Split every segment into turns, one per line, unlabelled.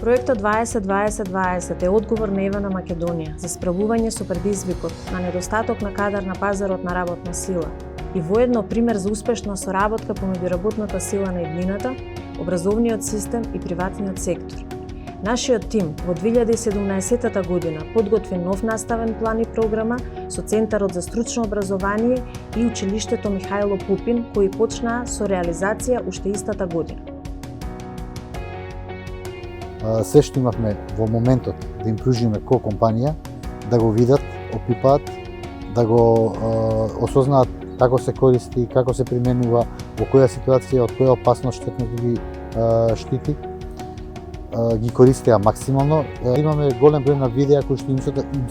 Проектот 2020 е одговор на ЕВА на Македонија за справување со предизвикот на недостаток на кадар на пазарот на работна сила и воедно пример за успешна соработка помеѓу работната сила на иднината, образовниот систем и приватниот сектор. Нашиот тим во 2017 година подготви нов наставен план и програма со Центарот за стручно образование и училиштето Михајло Пупин, кои почнаа со реализација уште истата година.
Се што имавме во моментот да им пружиме ко компанија, да го видат, опипаат, да го осознаат како се користи, како се применува, во која ситуација, од која опасност штетно ги штити, ги користеа максимално. Имаме голем број на видеа кои што им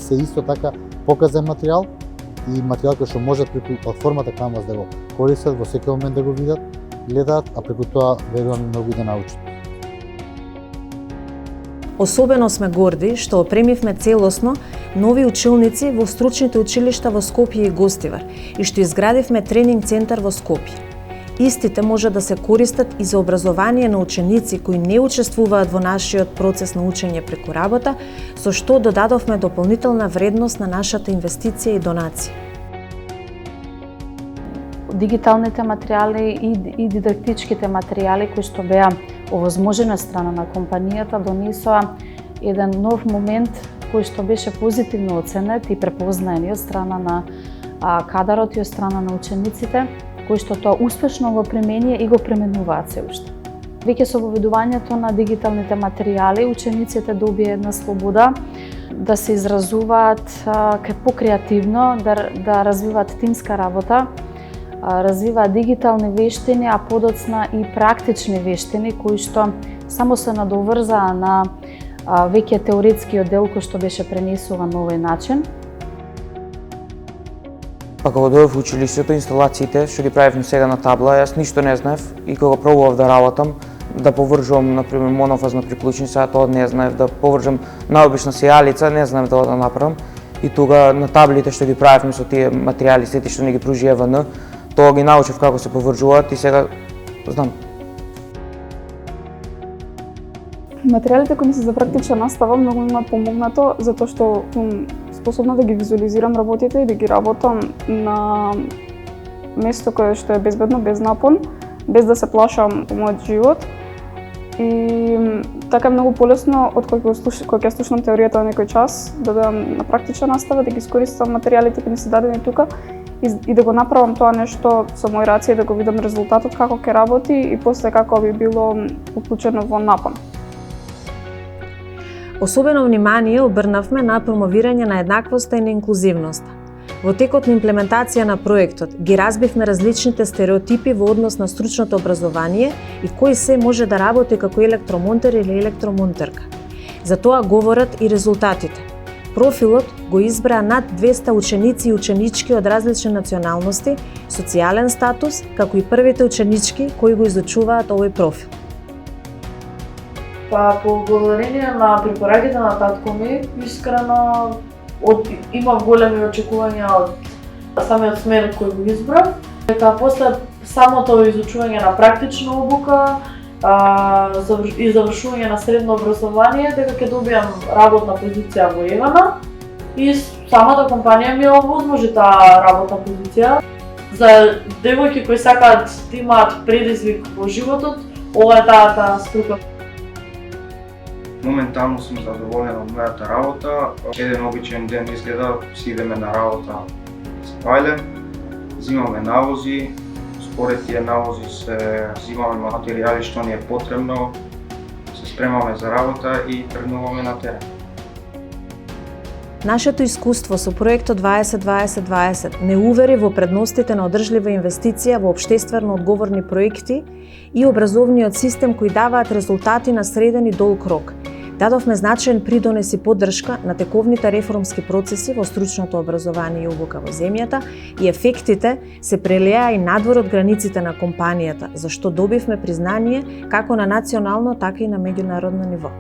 се исто така показен материјал и материјал кој што можат преку платформата Canvas да го користат, во секој момент да го видат, гледаат, а преку тоа верувам многу да научат.
Особено сме горди што опремивме целосно нови училници во стручните училишта во Скопје и Гостивар и што изградивме тренинг центар во Скопје. Истите може да се користат и за образование на ученици кои не учествуваат во нашиот процес на учење преку работа, со што додадовме дополнителна вредност на нашата инвестиција и донација.
Дигиталните материјали и дидактичките материјали кои што беа овозможени од страна на компанијата донесоа еден нов момент кој што беше позитивно оценет и препознаен од страна на кадарот и од страна на учениците, кои што тоа успешно го применија и го применуваат се уште. Веќе со воведувањето на дигиталните материјали, учениците добија една слобода да се изразуваат покреативно, да развиваат тимска работа, развиваат дигитални вештини, а подоцна и практични вештини кои што само се надоврзаа на веќе теоретскиот дел кој што беше пренесуван на овој начин.
Па кога дојдов во училиштето, инсталациите што ги правевме сега на табла, јас ништо не знаев и кога пробував да работам, да повржувам например монофазна приклучница, тоа не знаев, да повржам наобична сејалица, не знаев да направам. И тога на таблите што ги правевме со тие материјали, сите што не ги пружи ЕВН, тоа ги научив како се повржуваат и сега знам.
Материјалите кои ми се за практична настава многу ми помогнато затоа што сум способна да ги визуализирам работите и да ги работам на место кое што е безбедно, без напон, без да се плашам по мојот живот. И така е многу полесно од кога ќе слушнам теоријата на некој час, да дадам на практична настава, да ги искористам материјалите кои ми се дадени тука и да го направам тоа нешто со мој рација, да го видам резултатот како ќе работи и после како би било уклучено во напон.
Особено внимание обрнавме на промовирање на еднаквоста и на инклузивноста. Во текот на имплементација на проектот ги разбивме различните стереотипи во однос на стручното образование и кој се може да работи како електромонтер или електромонтерка. За тоа говорат и резултатите. Профилот го избра над 200 ученици и ученички од различни националности, социјален статус, како и првите ученички кои го изучуваат овој профил.
Па по благодарение на препораките на татко ми, искрено имав големи очекувања од самиот смер кој го избрав. Дека после самото изучување на практична обука и завршување на средно образование, дека ќе добијам работна позиција во ЕВА и самата компанија ми овозможи таа работна позиција. За девојки кои сакаат да имаат предизвик во животот, ова е таа струка.
Моментално сум задоволен од мојата работа. Еден обичен ден изгледа, си идеме на работа со Пајле, зимаме навози, според тие навози се зимаме материјали што ни е потребно, се спремаме за работа и тргнуваме на терен.
Нашето искуство со проектот 2020 не увери во предностите на одржлива инвестиција во општествено одговорни проекти и образовниот систем кои даваат резултати на среден и долг рок. Дадовме значаен придонес и поддршка на тековните реформски процеси во стручното образование и обука во земјата и ефектите се прелеа и надвор од границите на компанијата, за што добивме признание како на национално, така и на меѓународно ниво.